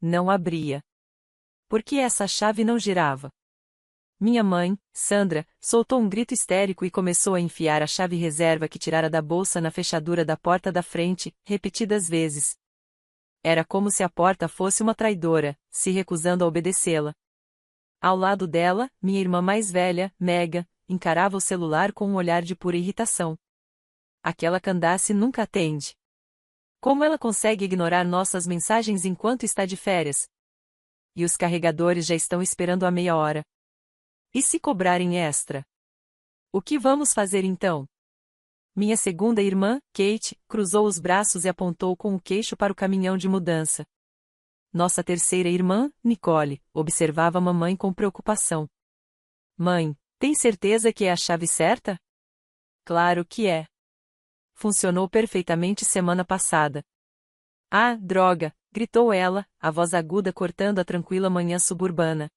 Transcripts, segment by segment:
Não abria. Por que essa chave não girava? Minha mãe, Sandra, soltou um grito histérico e começou a enfiar a chave reserva que tirara da bolsa na fechadura da porta da frente, repetidas vezes. Era como se a porta fosse uma traidora, se recusando a obedecê-la. Ao lado dela, minha irmã mais velha, Mega, encarava o celular com um olhar de pura irritação. Aquela Candace nunca atende. Como ela consegue ignorar nossas mensagens enquanto está de férias? E os carregadores já estão esperando há meia hora. E se cobrarem extra? O que vamos fazer então? Minha segunda irmã, Kate, cruzou os braços e apontou com o queixo para o caminhão de mudança. Nossa terceira irmã, Nicole, observava a mamãe com preocupação. Mãe, tem certeza que é a chave certa? Claro que é. Funcionou perfeitamente semana passada. Ah, droga! Gritou ela, a voz aguda cortando a tranquila manhã suburbana.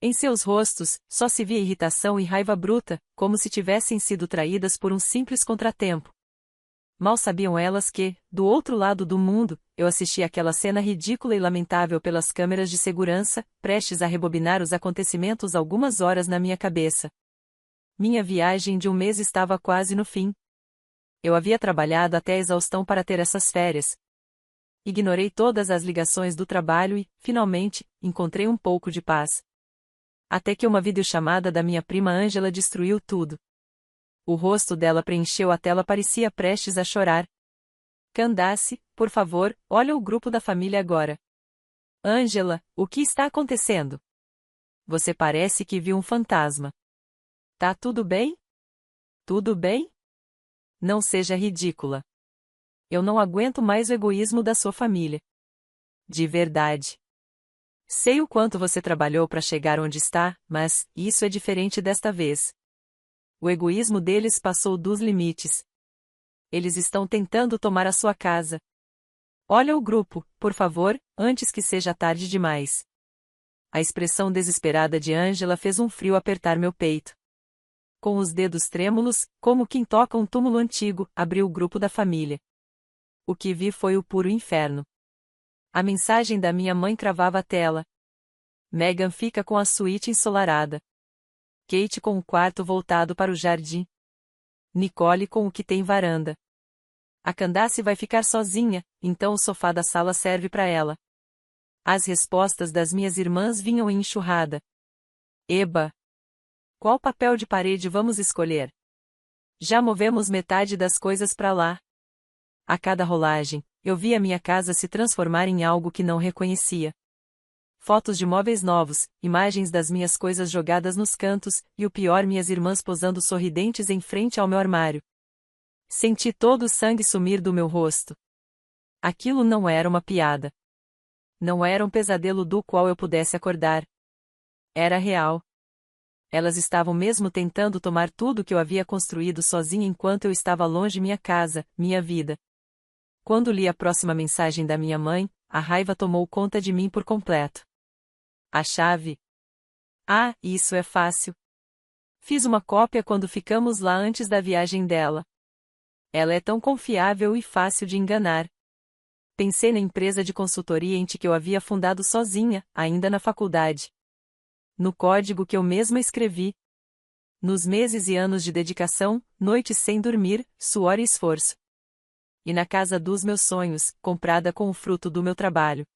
Em seus rostos, só se via irritação e raiva bruta, como se tivessem sido traídas por um simples contratempo. Mal sabiam elas que, do outro lado do mundo, eu assistia àquela cena ridícula e lamentável pelas câmeras de segurança, prestes a rebobinar os acontecimentos algumas horas na minha cabeça. Minha viagem de um mês estava quase no fim. Eu havia trabalhado até a exaustão para ter essas férias. Ignorei todas as ligações do trabalho e, finalmente, encontrei um pouco de paz. Até que uma videochamada da minha prima Ângela destruiu tudo. O rosto dela preencheu a tela, parecia prestes a chorar. Candace, por favor, olha o grupo da família agora. Ângela, o que está acontecendo? Você parece que viu um fantasma. Tá tudo bem? Tudo bem? Não seja ridícula. Eu não aguento mais o egoísmo da sua família. De verdade. Sei o quanto você trabalhou para chegar onde está, mas isso é diferente desta vez. O egoísmo deles passou dos limites. Eles estão tentando tomar a sua casa. Olha o grupo, por favor, antes que seja tarde demais. A expressão desesperada de Ângela fez um frio apertar meu peito. Com os dedos trêmulos, como quem toca um túmulo antigo, abri o grupo da família. O que vi foi o puro inferno. A mensagem da minha mãe cravava a tela. Megan fica com a suíte ensolarada. Kate com o quarto voltado para o jardim. Nicole com o que tem varanda. A Candace vai ficar sozinha, então o sofá da sala serve para ela. As respostas das minhas irmãs vinham em enxurrada. Eba! Qual papel de parede vamos escolher? Já movemos metade das coisas para lá. A cada rolagem, eu via minha casa se transformar em algo que não reconhecia. Fotos de móveis novos, imagens das minhas coisas jogadas nos cantos, e o pior, minhas irmãs posando sorridentes em frente ao meu armário. Senti todo o sangue sumir do meu rosto. Aquilo não era uma piada. Não era um pesadelo do qual eu pudesse acordar. Era real. Elas estavam mesmo tentando tomar tudo que eu havia construído sozinha enquanto eu estava longe minha casa, minha vida. Quando li a próxima mensagem da minha mãe, a raiva tomou conta de mim por completo. A chave? Ah, isso é fácil. Fiz uma cópia quando ficamos lá antes da viagem dela. Ela é tão confiável e fácil de enganar. Pensei na empresa de consultoria em que eu havia fundado sozinha, ainda na faculdade. No código que eu mesma escrevi. Nos meses e anos de dedicação, noites sem dormir, suor e esforço. E na casa dos meus sonhos, comprada com o fruto do meu trabalho.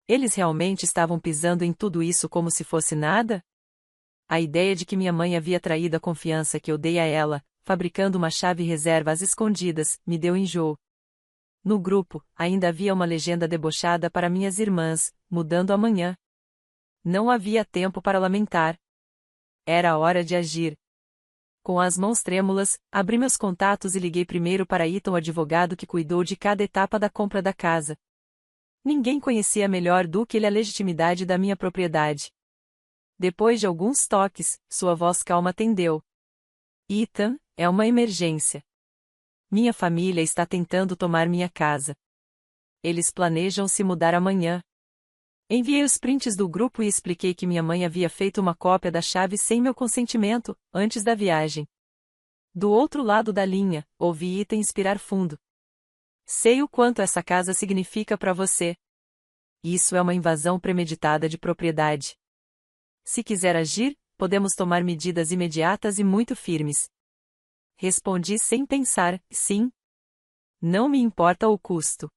Eles realmente estavam pisando em tudo isso como se fosse nada? A ideia de que minha mãe havia traído a confiança que eu dei a ela, fabricando uma chave reserva às escondidas, me deu enjoo. No grupo, ainda havia uma legenda debochada para minhas irmãs, mudando amanhã. Não havia tempo para lamentar. Era hora de agir. Com as mãos trêmulas, abri meus contatos e liguei primeiro para Ethan, o advogado que cuidou de cada etapa da compra da casa. Ninguém conhecia melhor do que ele a legitimidade da minha propriedade. Depois de alguns toques, sua voz calma atendeu. Ethan, é uma emergência. Minha família está tentando tomar minha casa. Eles planejam se mudar amanhã. Enviei os prints do grupo e expliquei que minha mãe havia feito uma cópia da chave sem meu consentimento, antes da viagem. Do outro lado da linha, ouvi Ethan inspirar fundo. Sei o quanto essa casa significa para você. Isso é uma invasão premeditada de propriedade. Se quiser agir, podemos tomar medidas imediatas e muito firmes. Respondi sem pensar, sim. Não me importa o custo.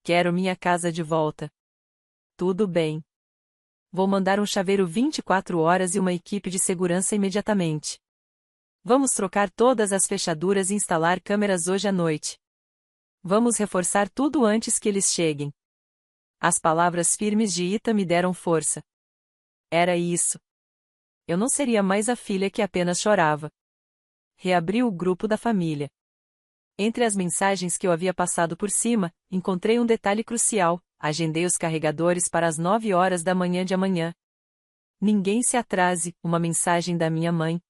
Quero minha casa de volta. Tudo bem. Vou mandar um chaveiro 24 horas e uma equipe de segurança imediatamente. Vamos trocar todas as fechaduras e instalar câmeras hoje à noite. Vamos reforçar tudo antes que eles cheguem. As palavras firmes de Ita me deram força. Era isso. Eu não seria mais a filha que apenas chorava. Reabri o grupo da família. Entre as mensagens que eu havia passado por cima, encontrei um detalhe crucial: agendei os carregadores para as 9 horas da manhã de amanhã. Ninguém se atrase, uma mensagem da minha mãe.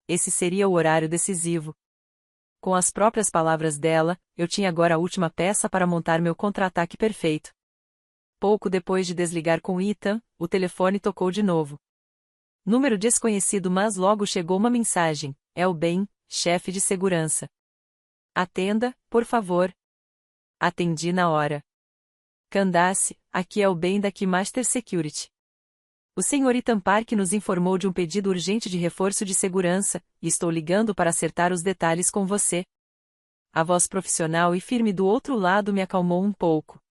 Esse seria o horário decisivo. Com as próprias palavras dela, eu tinha agora a última peça para montar meu contra-ataque perfeito. Pouco depois de desligar com Ethan, o telefone tocou de novo. Número desconhecido, mas logo chegou uma mensagem: é o Ben, chefe de segurança. Atenda, por favor. Atendi na hora. Candace, aqui é o Ben da Keymaster Security. O Sr. Ethan Park nos informou de um pedido urgente de reforço de segurança, e estou ligando para acertar os detalhes com você. A voz profissional e firme do outro lado me acalmou um pouco.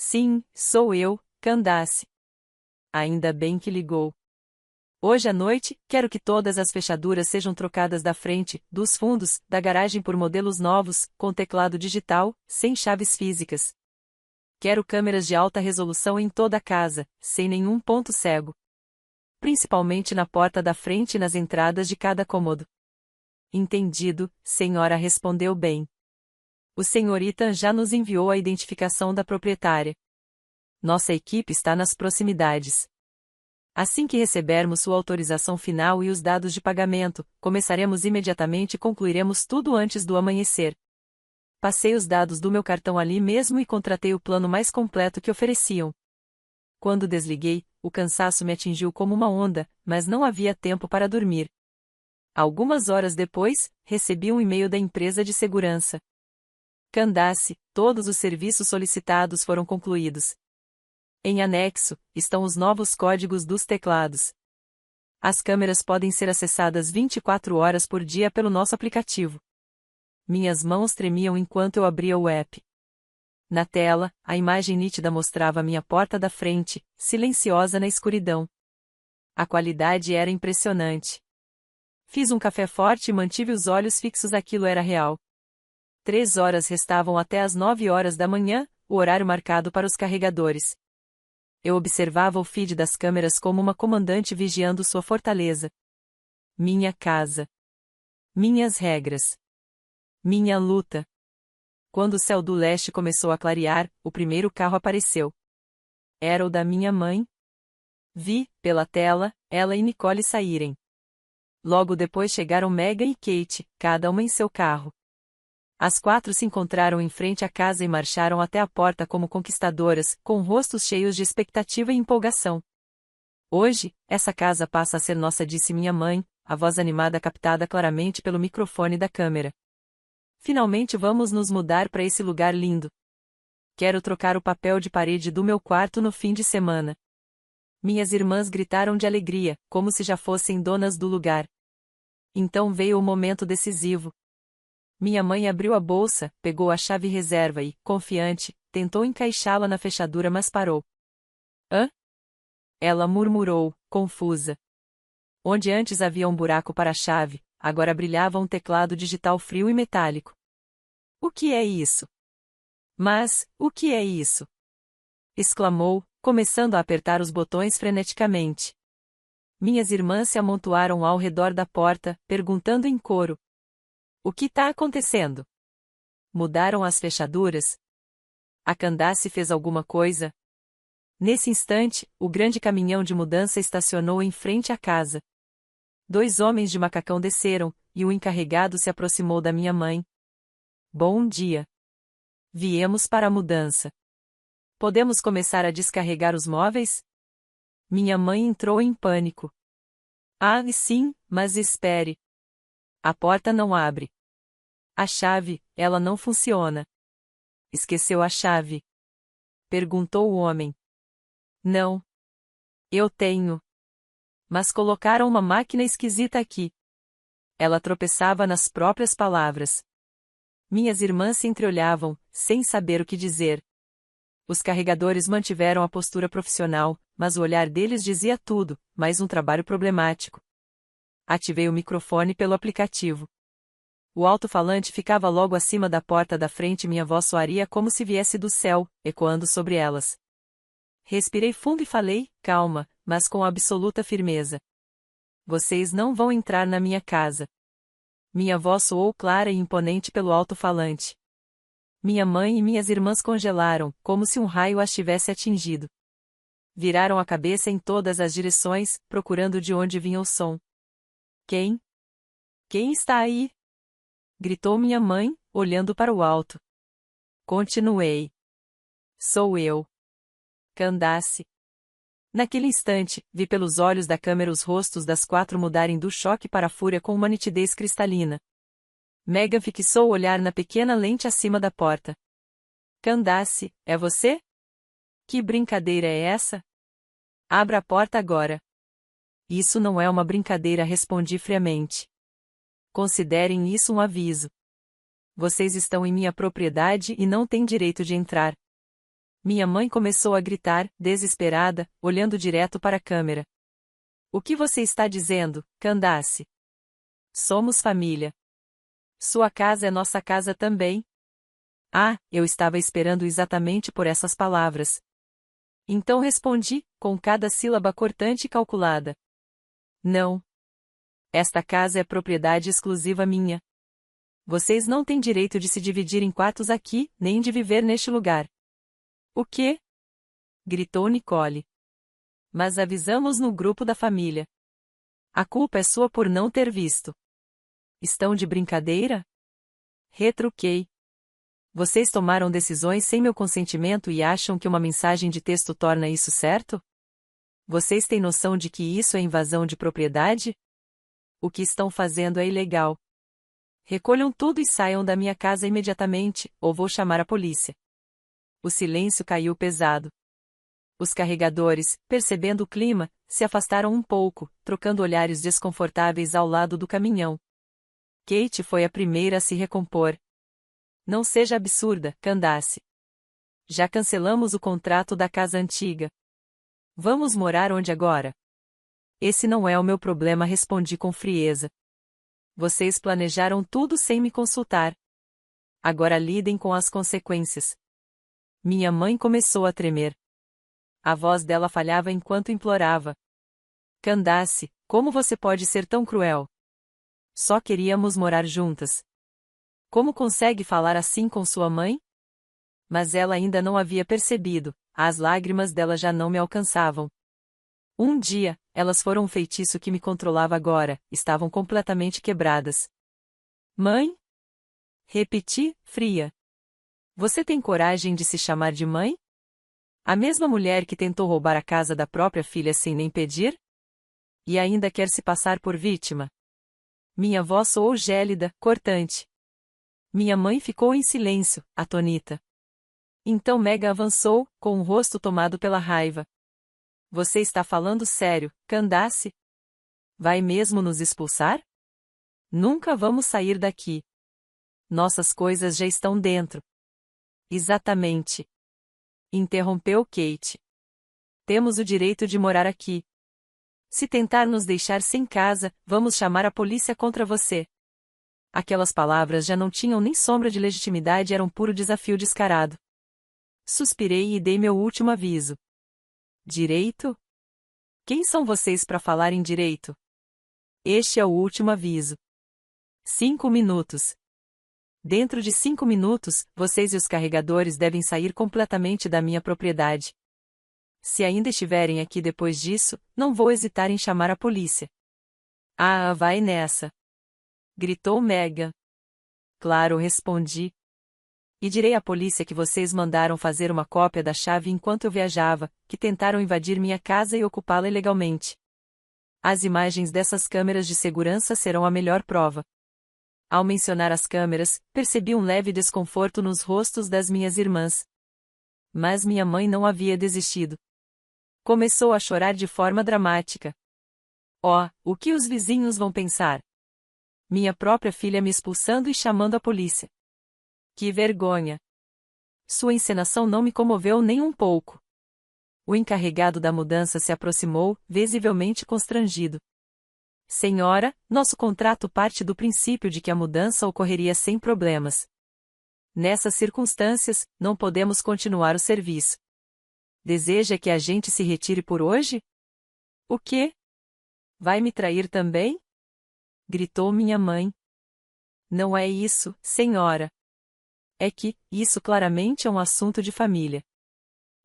Sim, sou eu, Candace. Ainda bem que ligou. Hoje à noite, quero que todas as fechaduras sejam trocadas da frente, dos fundos, da garagem por modelos novos, com teclado digital, sem chaves físicas. Quero câmeras de alta resolução em toda a casa, sem nenhum ponto cego. Principalmente na porta da frente e nas entradas de cada cômodo. Entendido, senhora, respondeu bem. O Sr. Ethan já nos enviou a identificação da proprietária. Nossa equipe está nas proximidades. Assim que recebermos sua autorização final e os dados de pagamento, começaremos imediatamente e concluiremos tudo antes do amanhecer. Passei os dados do meu cartão ali mesmo e contratei o plano mais completo que ofereciam. Quando desliguei, o cansaço me atingiu como uma onda, mas não havia tempo para dormir. Algumas horas depois, recebi um e-mail da empresa de segurança. Candace, todos os serviços solicitados foram concluídos. Em anexo, estão os novos códigos dos teclados. As câmeras podem ser acessadas 24 horas por dia pelo nosso aplicativo. Minhas mãos tremiam enquanto eu abria o app. Na tela, a imagem nítida mostrava minha porta da frente, silenciosa na escuridão. A qualidade era impressionante. Fiz um café forte e mantive os olhos fixos, aquilo era real. 3 horas restavam até as 9 horas da manhã, o horário marcado para os carregadores. Eu observava o feed das câmeras como uma comandante vigiando sua fortaleza. Minha casa. Minhas regras. Minha luta. Quando o céu do leste começou a clarear, o primeiro carro apareceu. Era o da minha mãe. Vi, pela tela, ela e Nicole saírem. Logo depois chegaram Megan e Kate, cada uma em seu carro. As 4 se encontraram em frente à casa e marcharam até a porta como conquistadoras, com rostos cheios de expectativa e empolgação. Hoje, essa casa passa a ser nossa, disse minha mãe, a voz animada captada claramente pelo microfone da câmera. Finalmente vamos nos mudar para esse lugar lindo. Quero trocar o papel de parede do meu quarto no fim de semana. Minhas irmãs gritaram de alegria, como se já fossem donas do lugar. Então veio o momento decisivo. Minha mãe abriu a bolsa, pegou a chave reserva e, confiante, tentou encaixá-la na fechadura, mas parou. Hã? Ela murmurou, confusa. Onde antes havia um buraco para a chave, agora brilhava um teclado digital frio e metálico. O que é isso? Mas, o que é isso? Exclamou, começando a apertar os botões freneticamente. Minhas irmãs se amontoaram ao redor da porta, perguntando em coro. O que está acontecendo? Mudaram as fechaduras? A Candace fez alguma coisa? Nesse instante, o grande caminhão de mudança estacionou em frente à casa. 2 homens de macacão desceram, e o encarregado se aproximou da minha mãe. Bom dia. Viemos para a mudança. Podemos começar a descarregar os móveis? Minha mãe entrou em pânico. Ah, sim, mas espere. A porta não abre. A chave, ela não funciona. Esqueceu a chave. Perguntou o homem. Não. Eu tenho. Mas colocaram uma máquina esquisita aqui. Ela tropeçava nas próprias palavras. Minhas irmãs se entreolhavam, sem saber o que dizer. Os carregadores mantiveram a postura profissional, mas o olhar deles dizia tudo, mais um trabalho problemático. Ativei o microfone pelo aplicativo. O alto-falante ficava logo acima da porta da frente e minha voz soaria como se viesse do céu, ecoando sobre elas. Respirei fundo e falei, calma, mas com absoluta firmeza. Vocês não vão entrar na minha casa. Minha voz soou clara e imponente pelo alto-falante. Minha mãe e minhas irmãs congelaram, como se um raio as tivesse atingido. Viraram a cabeça em todas as direções, procurando de onde vinha o som. Quem? Quem está aí? Gritou minha mãe, olhando para o alto. Continuei. Sou eu. Candace. Naquele instante, vi pelos olhos da câmera os rostos das 4 mudarem do choque para a fúria com uma nitidez cristalina. Megan fixou o olhar na pequena lente acima da porta. Candace, é você? Que brincadeira é essa? Abra a porta agora. Isso não é uma brincadeira, respondi friamente. Considerem isso um aviso. Vocês estão em minha propriedade e não têm direito de entrar. Minha mãe começou a gritar, desesperada, olhando direto para a câmera. O que você está dizendo, Candace? Somos família. Sua casa é nossa casa também. Ah, eu estava esperando exatamente por essas palavras. Então respondi, com cada sílaba cortante e calculada. Não. Esta casa é propriedade exclusiva minha. Vocês não têm direito de se dividir em quartos aqui, nem de viver neste lugar. O quê? Gritou Nicole. Mas avisamos no grupo da família. A culpa é sua por não ter visto. Estão de brincadeira? Retruquei. Vocês tomaram decisões sem meu consentimento e acham que uma mensagem de texto torna isso certo? Vocês têm noção de que isso é invasão de propriedade? O que estão fazendo é ilegal. Recolham tudo e saiam da minha casa imediatamente, ou vou chamar a polícia. O silêncio caiu pesado. Os carregadores, percebendo o clima, se afastaram um pouco, trocando olhares desconfortáveis ao lado do caminhão. Kate foi a primeira a se recompor. Não seja absurda, Candace. Já cancelamos o contrato da casa antiga. Vamos morar onde agora? Esse não é o meu problema, respondi com frieza. Vocês planejaram tudo sem me consultar. Agora lidem com as consequências. Minha mãe começou a tremer. A voz dela falhava enquanto implorava. Candace, como você pode ser tão cruel? Só queríamos morar juntas. Como consegue falar assim com sua mãe? Mas ela ainda não havia percebido, as lágrimas dela já não me alcançavam. Um dia, elas foram um feitiço que me controlava agora, estavam completamente quebradas. Mãe? Repeti, fria. Você tem coragem de se chamar de mãe? A mesma mulher que tentou roubar a casa da própria filha sem nem pedir? E ainda quer se passar por vítima? Minha voz soou gélida, cortante. Minha mãe ficou em silêncio, atônita. Então Megan avançou, com o rosto tomado pela raiva. Você está falando sério, Candace? Vai mesmo nos expulsar? Nunca vamos sair daqui. Nossas coisas já estão dentro. Exatamente. Interrompeu Kate. Temos o direito de morar aqui. Se tentar nos deixar sem casa, vamos chamar a polícia contra você. Aquelas palavras já não tinham nem sombra de legitimidade e eram puro desafio descarado. Suspirei e dei meu último aviso. Direito? Quem são vocês para falar em direito? Este é o último aviso. 5 minutos. Dentro de 5 minutos, vocês e os carregadores devem sair completamente da minha propriedade. Se ainda estiverem aqui depois disso, não vou hesitar em chamar a polícia. Ah, vai nessa! Gritou Megan. Claro, respondi. E direi à polícia que vocês mandaram fazer uma cópia da chave enquanto eu viajava, que tentaram invadir minha casa e ocupá-la ilegalmente. As imagens dessas câmeras de segurança serão a melhor prova. Ao mencionar as câmeras, percebi um leve desconforto nos rostos das minhas irmãs. Mas minha mãe não havia desistido. Começou a chorar de forma dramática. Oh, o que os vizinhos vão pensar? Minha própria filha me expulsando e chamando a polícia. Que vergonha! Sua encenação não me comoveu nem um pouco. O encarregado da mudança se aproximou, visivelmente constrangido. Senhora, nosso contrato parte do princípio de que a mudança ocorreria sem problemas. Nessas circunstâncias, não podemos continuar o serviço. Deseja que a gente se retire por hoje? O quê? Vai me trair também? Gritou minha mãe. Não é isso, senhora. É que, isso claramente é um assunto de família.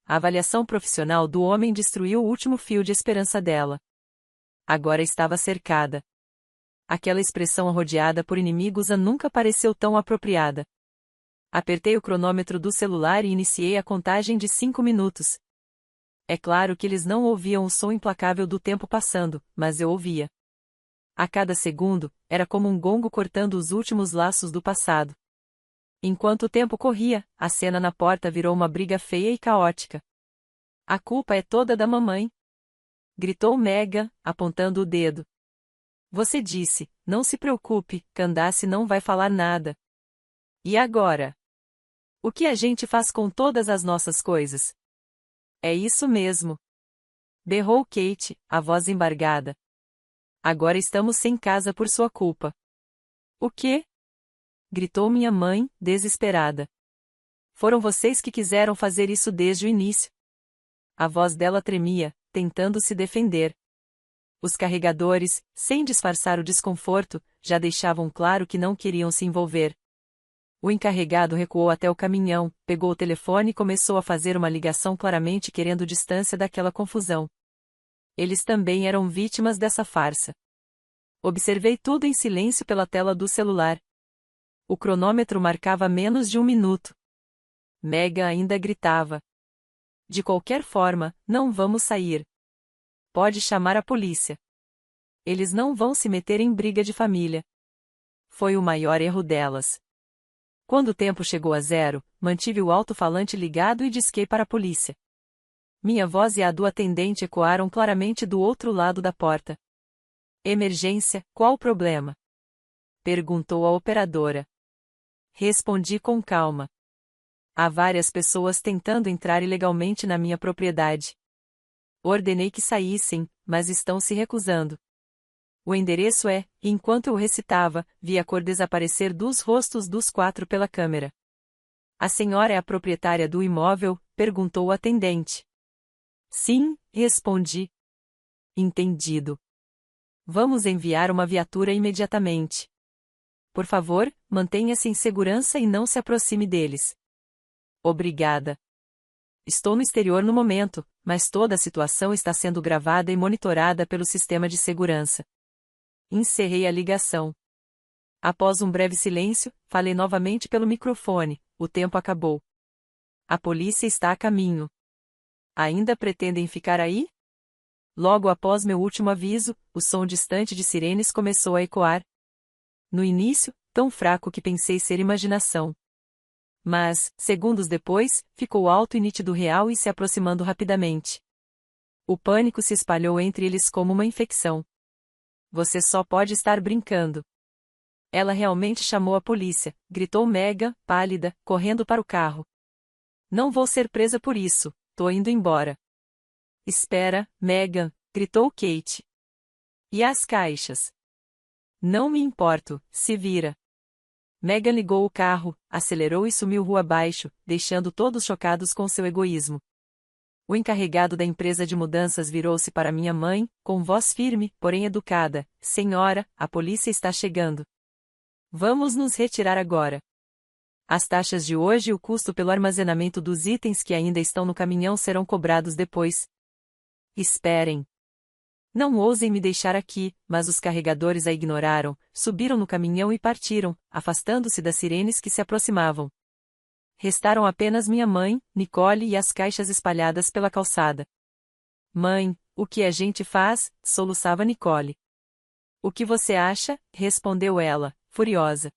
A avaliação profissional do homem destruiu o último fio de esperança dela. Agora estava cercada. Aquela expressão rodeada por inimigos nunca pareceu tão apropriada. Apertei o cronômetro do celular e iniciei a contagem de 5 minutos. É claro que eles não ouviam o som implacável do tempo passando, mas eu ouvia. A cada segundo, era como um gongo cortando os últimos laços do passado. Enquanto o tempo corria, a cena na porta virou uma briga feia e caótica. A culpa é toda da mamãe, gritou Megan, apontando o dedo. Você disse, não se preocupe, Candace não vai falar nada. E agora? O que a gente faz com todas as nossas coisas? É isso mesmo. Berrou Kate, a voz embargada. Agora estamos sem casa por sua culpa. O quê? Gritou minha mãe, desesperada. Foram vocês que quiseram fazer isso desde o início. A voz dela tremia, tentando se defender. Os carregadores, sem disfarçar o desconforto, já deixavam claro que não queriam se envolver. O encarregado recuou até o caminhão, pegou o telefone e começou a fazer uma ligação claramente querendo distância daquela confusão. Eles também eram vítimas dessa farsa. Observei tudo em silêncio pela tela do celular. O cronômetro marcava menos de 1 minuto. Megan ainda gritava. De qualquer forma, não vamos sair. Pode chamar a polícia. Eles não vão se meter em briga de família. Foi o maior erro delas. Quando o tempo chegou a zero, mantive o alto-falante ligado e disquei para a polícia. Minha voz e a do atendente ecoaram claramente do outro lado da porta. Emergência, qual o problema? Perguntou a operadora. Respondi com calma. Há várias pessoas tentando entrar ilegalmente na minha propriedade. Ordenei que saíssem, mas estão se recusando. O endereço é, enquanto eu recitava, vi a cor desaparecer dos rostos dos 4 pela câmera. A senhora é a proprietária do imóvel? Perguntou o atendente. Sim, respondi. Entendido. Vamos enviar uma viatura imediatamente. Por favor, mantenha-se em segurança e não se aproxime deles. Obrigada. Estou no exterior no momento, mas toda a situação está sendo gravada e monitorada pelo sistema de segurança. Encerrei a ligação. Após um breve silêncio, falei novamente pelo microfone, o tempo acabou. A polícia está a caminho. Ainda pretendem ficar aí? Logo após meu último aviso, o som distante de sirenes começou a ecoar. No início, tão fraco que pensei ser imaginação. Mas, segundos depois, ficou alto e nítido real e se aproximando rapidamente. O pânico se espalhou entre eles como uma infecção. Você só pode estar brincando. Ela realmente chamou a polícia, gritou Megan, pálida, correndo para o carro. Não vou ser presa por isso, tô indo embora. Espera, Megan, gritou Kate. E as caixas? Não me importo, se vira. Megan ligou o carro, acelerou e sumiu rua abaixo, deixando todos chocados com seu egoísmo. O encarregado da empresa de mudanças virou-se para minha mãe, com voz firme, porém educada. Senhora, a polícia está chegando. Vamos nos retirar agora. As taxas de hoje e o custo pelo armazenamento dos itens que ainda estão no caminhão serão cobrados depois. Esperem. Não ousem me deixar aqui, mas os carregadores a ignoraram, subiram no caminhão e partiram, afastando-se das sirenes que se aproximavam. Restaram apenas minha mãe, Nicole e as caixas espalhadas pela calçada. Mãe, o que a gente faz? Soluçava Nicole. O que você acha? Respondeu ela, furiosa.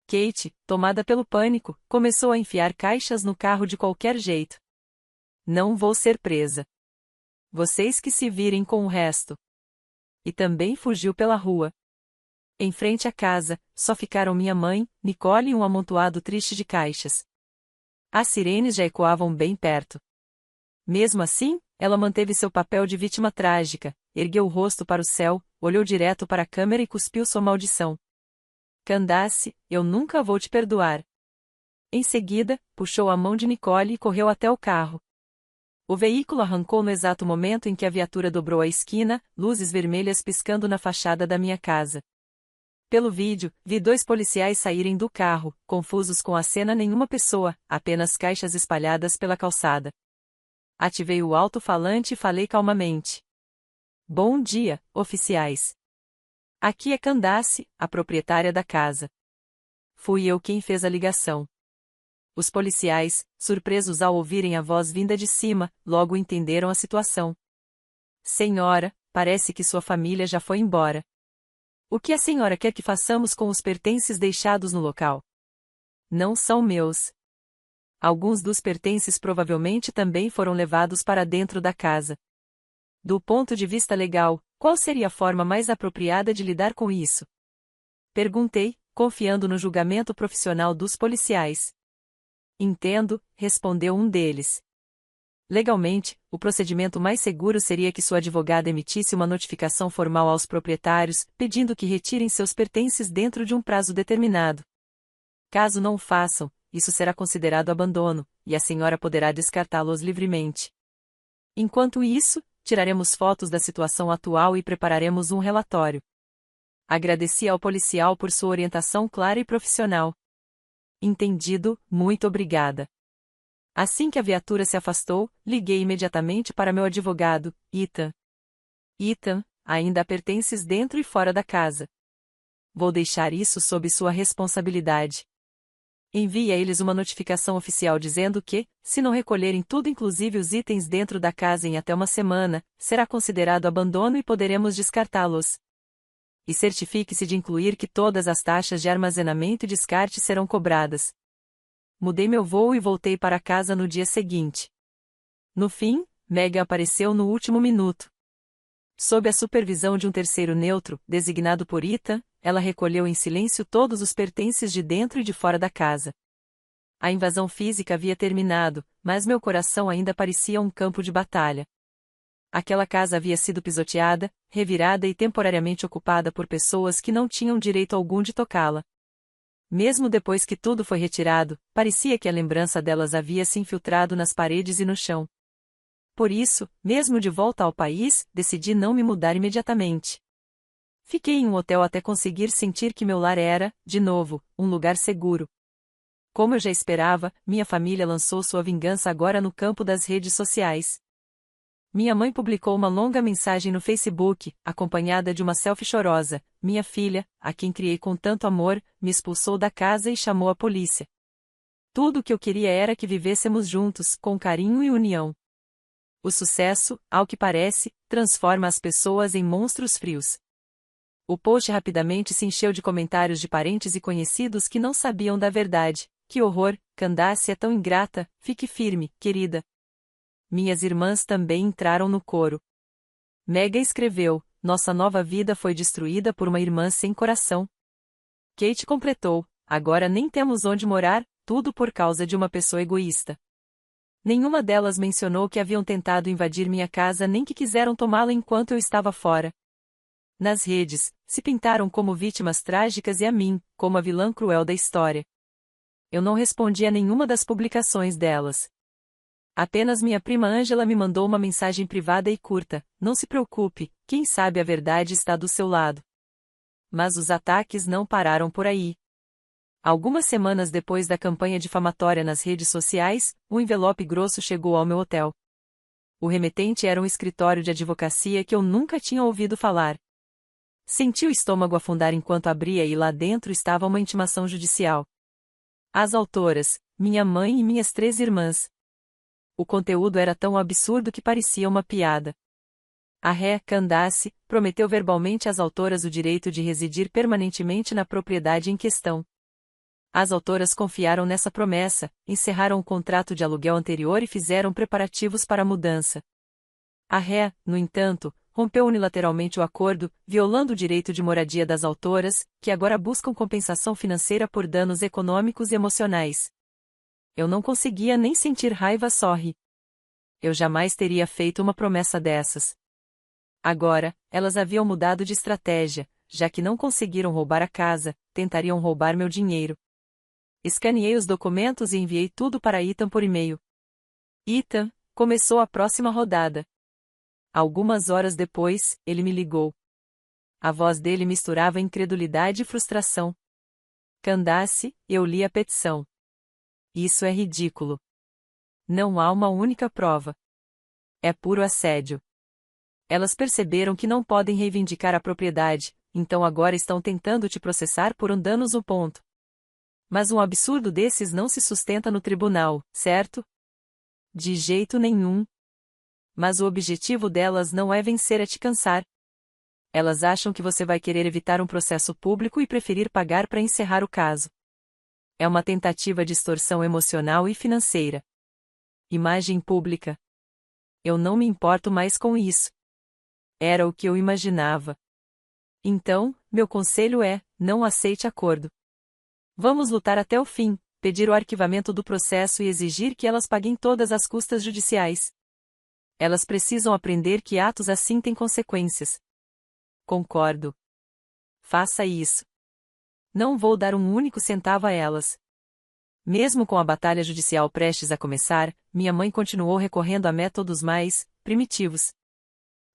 Kate, tomada pelo pânico, começou a enfiar caixas no carro de qualquer jeito. Não vou ser presa. Vocês que se virem com o resto. E também fugiu pela rua. Em frente à casa, só ficaram minha mãe, Nicole e um amontoado triste de caixas. As sirenes já ecoavam bem perto. Mesmo assim, ela manteve seu papel de vítima trágica, ergueu o rosto para o céu, olhou direto para a câmera e cuspiu sua maldição. Candace, eu nunca vou te perdoar. Em seguida, puxou a mão de Nicole e correu até o carro. O veículo arrancou no exato momento em que a viatura dobrou a esquina, luzes vermelhas piscando na fachada da minha casa. Pelo vídeo, vi 2 policiais saírem do carro, confusos com a cena. Nenhuma pessoa, apenas caixas espalhadas pela calçada. Ativei o alto-falante e falei calmamente. Bom dia, oficiais. Aqui é Candace, a proprietária da casa. Fui eu quem fez a ligação. Os policiais, surpresos ao ouvirem a voz vinda de cima, logo entenderam a situação. Senhora, parece que sua família já foi embora. O que a senhora quer que façamos com os pertences deixados no local? Não são meus. Alguns dos pertences provavelmente também foram levados para dentro da casa. Do ponto de vista legal, qual seria a forma mais apropriada de lidar com isso? Perguntei, confiando no julgamento profissional dos policiais. Entendo, respondeu um deles. Legalmente, o procedimento mais seguro seria que sua advogada emitisse uma notificação formal aos proprietários, pedindo que retirem seus pertences dentro de um prazo determinado. Caso não o façam, isso será considerado abandono, e a senhora poderá descartá-los livremente. Enquanto isso, tiraremos fotos da situação atual e prepararemos um relatório. Agradeci ao policial por sua orientação clara e profissional. Entendido, muito obrigada. Assim que a viatura se afastou, liguei imediatamente para meu advogado, Ethan. Ethan, ainda há pertences dentro e fora da casa. Vou deixar isso sob sua responsabilidade. Envie a eles uma notificação oficial dizendo que, se não recolherem tudo inclusive os itens dentro da casa em até uma semana, será considerado abandono e poderemos descartá-los. E certifique-se de incluir que todas as taxas de armazenamento e descarte serão cobradas. Mudei meu voo e voltei para casa no dia seguinte. No fim, Megan apareceu no último minuto. Sob a supervisão de um terceiro neutro, designado por Ethan, ela recolheu em silêncio todos os pertences de dentro e de fora da casa. A invasão física havia terminado, mas meu coração ainda parecia um campo de batalha. Aquela casa havia sido pisoteada, revirada e temporariamente ocupada por pessoas que não tinham direito algum de tocá-la. Mesmo depois que tudo foi retirado, parecia que a lembrança delas havia se infiltrado nas paredes e no chão. Por isso, mesmo de volta ao país, decidi não me mudar imediatamente. Fiquei em um hotel até conseguir sentir que meu lar era, de novo, um lugar seguro. Como eu já esperava, minha família lançou sua vingança agora no campo das redes sociais. Minha mãe publicou uma longa mensagem no Facebook, acompanhada de uma selfie chorosa. Minha filha, a quem criei com tanto amor, me expulsou da casa e chamou a polícia. Tudo o que eu queria era que vivêssemos juntos, com carinho e união. O sucesso, ao que parece, transforma as pessoas em monstros frios. O post rapidamente se encheu de comentários de parentes e conhecidos que não sabiam da verdade. Que horror, Candace é tão ingrata, fique firme, querida. Minhas irmãs também entraram no coro. Megan escreveu, nossa nova vida foi destruída por uma irmã sem coração. Kate completou, agora nem temos onde morar, tudo por causa de uma pessoa egoísta. Nenhuma delas mencionou que haviam tentado invadir minha casa nem que quiseram tomá-la enquanto eu estava fora. Nas redes, se pintaram como vítimas trágicas e a mim, como a vilã cruel da história. Eu não respondi a nenhuma das publicações delas. Apenas minha prima Angela me mandou uma mensagem privada e curta, não se preocupe, quem sabe a verdade está do seu lado. Mas os ataques não pararam por aí. Algumas semanas depois da campanha difamatória nas redes sociais, um envelope grosso chegou ao meu hotel. O remetente era um escritório de advocacia que eu nunca tinha ouvido falar. Senti o estômago afundar enquanto abria e lá dentro estava uma intimação judicial. As autoras, minha mãe e minhas 3 irmãs. O conteúdo era tão absurdo que parecia uma piada. A ré, Candace, prometeu verbalmente às autoras o direito de residir permanentemente na propriedade em questão. As autoras confiaram nessa promessa, encerraram o contrato de aluguel anterior e fizeram preparativos para a mudança. A ré, no entanto, rompeu unilateralmente o acordo, violando o direito de moradia das autoras, que agora buscam compensação financeira por danos econômicos e emocionais. Eu não conseguia nem sentir raiva só rir. Eu jamais teria feito uma promessa dessas. Agora, elas haviam mudado de estratégia, já que não conseguiram roubar a casa, tentariam roubar meu dinheiro. Escaneei os documentos e enviei tudo para Ethan por e-mail. Ethan, começou a próxima rodada. Algumas horas depois, ele me ligou. A voz dele misturava incredulidade e frustração. Candace, eu li a petição. Isso é ridículo. Não há uma única prova. É puro assédio. Elas perceberam que não podem reivindicar a propriedade, então agora estão tentando te processar por um danos no ponto. Mas um absurdo desses não se sustenta no tribunal, certo? De jeito nenhum. Mas o objetivo delas não é vencer a te cansar. Elas acham que você vai querer evitar um processo público e preferir pagar para encerrar o caso. É uma tentativa de extorsão emocional e financeira. Imagem pública. Eu não me importo mais com isso. Era o que eu imaginava. Então, meu conselho é, não aceite acordo. Vamos lutar até o fim, pedir o arquivamento do processo e exigir que elas paguem todas as custas judiciais. Elas precisam aprender que atos assim têm consequências. Concordo. Faça isso. Não vou dar um único centavo a elas. Mesmo com a batalha judicial prestes a começar, minha mãe continuou recorrendo a métodos mais primitivos.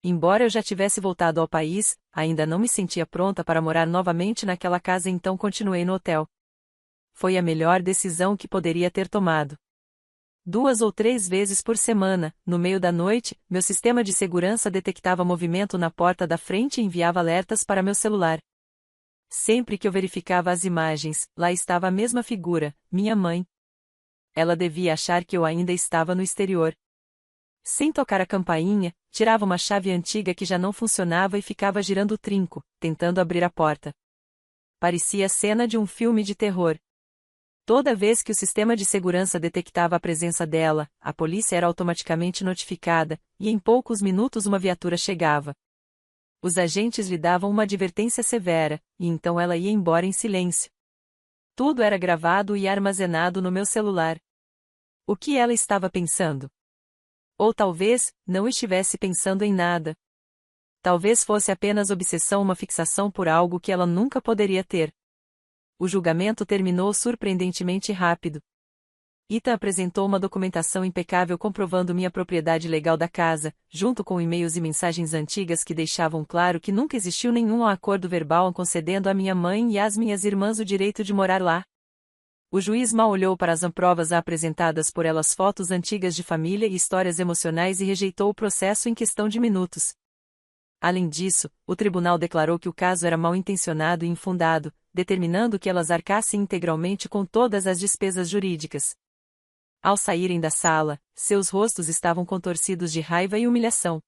Embora eu já tivesse voltado ao país, ainda não me sentia pronta para morar novamente naquela casa, então continuei no hotel. Foi a melhor decisão que poderia ter tomado. 2 ou 3 vezes por semana, no meio da noite, meu sistema de segurança detectava movimento na porta da frente e enviava alertas para meu celular. Sempre que eu verificava as imagens, lá estava a mesma figura, minha mãe. Ela devia achar que eu ainda estava no exterior. Sem tocar a campainha, tirava uma chave antiga que já não funcionava e ficava girando o trinco, tentando abrir a porta. Parecia a cena de um filme de terror. Toda vez que o sistema de segurança detectava a presença dela, a polícia era automaticamente notificada, e em poucos minutos uma viatura chegava. Os agentes lhe davam uma advertência severa, e então ela ia embora em silêncio. Tudo era gravado e armazenado no meu celular. O que ela estava pensando? Ou talvez, não estivesse pensando em nada. Talvez fosse apenas obsessão, uma fixação por algo que ela nunca poderia ter. O julgamento terminou surpreendentemente rápido. Ethan apresentou uma documentação impecável comprovando minha propriedade legal da casa, junto com e-mails e mensagens antigas que deixavam claro que nunca existiu nenhum acordo verbal concedendo à minha mãe e às minhas irmãs o direito de morar lá. O juiz mal olhou para as provas apresentadas por elas, fotos antigas de família e histórias emocionais, e rejeitou o processo em questão de minutos. Além disso, o tribunal declarou que o caso era mal intencionado e infundado, determinando que elas arcassem integralmente com todas as despesas jurídicas. Ao saírem da sala, seus rostos estavam contorcidos de raiva e humilhação.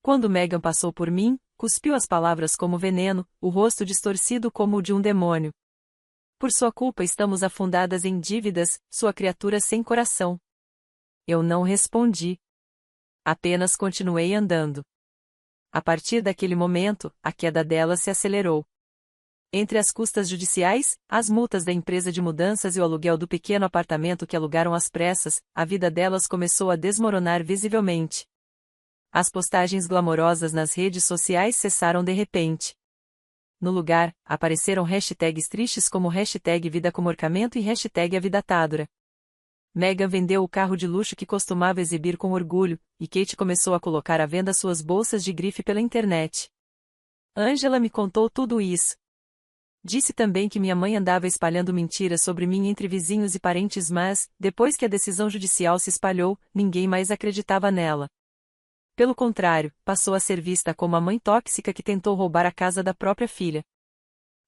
Quando Megan passou por mim, cuspiu as palavras como veneno, o rosto distorcido como o de um demônio. Por sua culpa estamos afundadas em dívidas, sua criatura sem coração. Eu não respondi. Apenas continuei andando. A partir daquele momento, a queda dela se acelerou. Entre as custas judiciais, as multas da empresa de mudanças e o aluguel do pequeno apartamento que alugaram às pressas, a vida delas começou a desmoronar visivelmente. As postagens glamourosas nas redes sociais cessaram de repente. No lugar, apareceram hashtags tristes como hashtag vida com morcamento e hashtag a vida tádora. Megan vendeu o carro de luxo que costumava exibir com orgulho, e Kate começou a colocar à venda suas bolsas de grife pela internet. Angela me contou tudo isso. Disse também que minha mãe andava espalhando mentiras sobre mim entre vizinhos e parentes, mas, depois que a decisão judicial se espalhou, ninguém mais acreditava nela. Pelo contrário, passou a ser vista como a mãe tóxica que tentou roubar a casa da própria filha.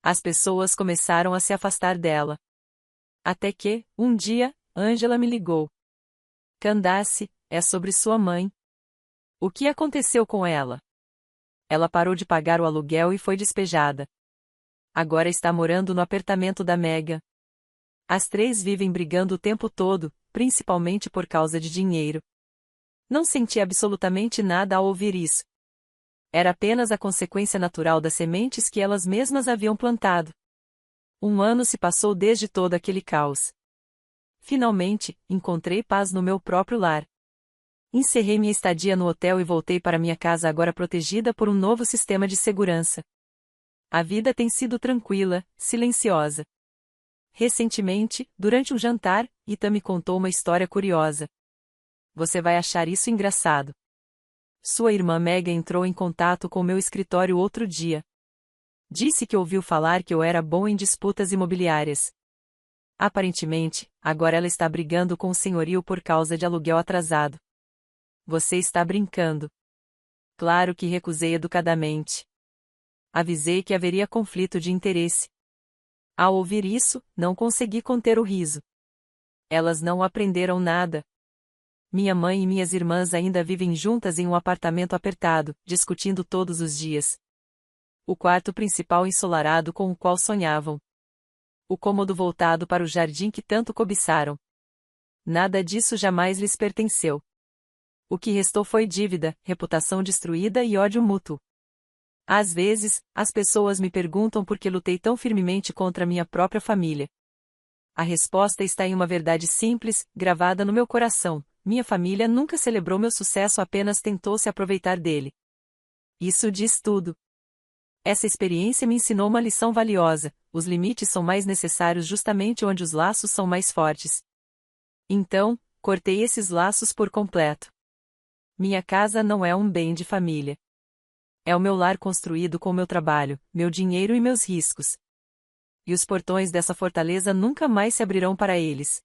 As pessoas começaram a se afastar dela. Até que, um dia, Angela me ligou. Candace, é sobre sua mãe. O que aconteceu com ela? Ela parou de pagar o aluguel e foi despejada. Agora está morando no apartamento da Megan. As três vivem brigando o tempo todo, principalmente por causa de dinheiro. Não senti absolutamente nada ao ouvir isso. Era apenas a consequência natural das sementes que elas mesmas haviam plantado. 1 ano se passou desde todo aquele caos. Finalmente, encontrei paz no meu próprio lar. Encerrei minha estadia no hotel e voltei para minha casa agora protegida por um novo sistema de segurança. A vida tem sido tranquila, silenciosa. Recentemente, durante um jantar, Ita me contou uma história curiosa. Você vai achar isso engraçado. Sua irmã Megan entrou em contato com meu escritório outro dia. Disse que ouviu falar que eu era bom em disputas imobiliárias. Aparentemente, agora ela está brigando com o senhorio por causa de aluguel atrasado. Você está brincando. Claro que recusei educadamente. Avisei que haveria conflito de interesse. Ao ouvir isso, não consegui conter o riso. Elas não aprenderam nada. Minha mãe e minhas irmãs ainda vivem juntas em um apartamento apertado, discutindo todos os dias. O quarto principal ensolarado com o qual sonhavam. O cômodo voltado para o jardim que tanto cobiçaram. Nada disso jamais lhes pertenceu. O que restou foi dívida, reputação destruída e ódio mútuo. Às vezes, as pessoas me perguntam por que lutei tão firmemente contra minha própria família. A resposta está em uma verdade simples, gravada no meu coração: minha família nunca celebrou meu sucesso, apenas tentou se aproveitar dele. Isso diz tudo. Essa experiência me ensinou uma lição valiosa: os limites são mais necessários justamente onde os laços são mais fortes. Então, cortei esses laços por completo. Minha casa não é um bem de família. É o meu lar construído com meu trabalho, meu dinheiro e meus riscos. E os portões dessa fortaleza nunca mais se abrirão para eles.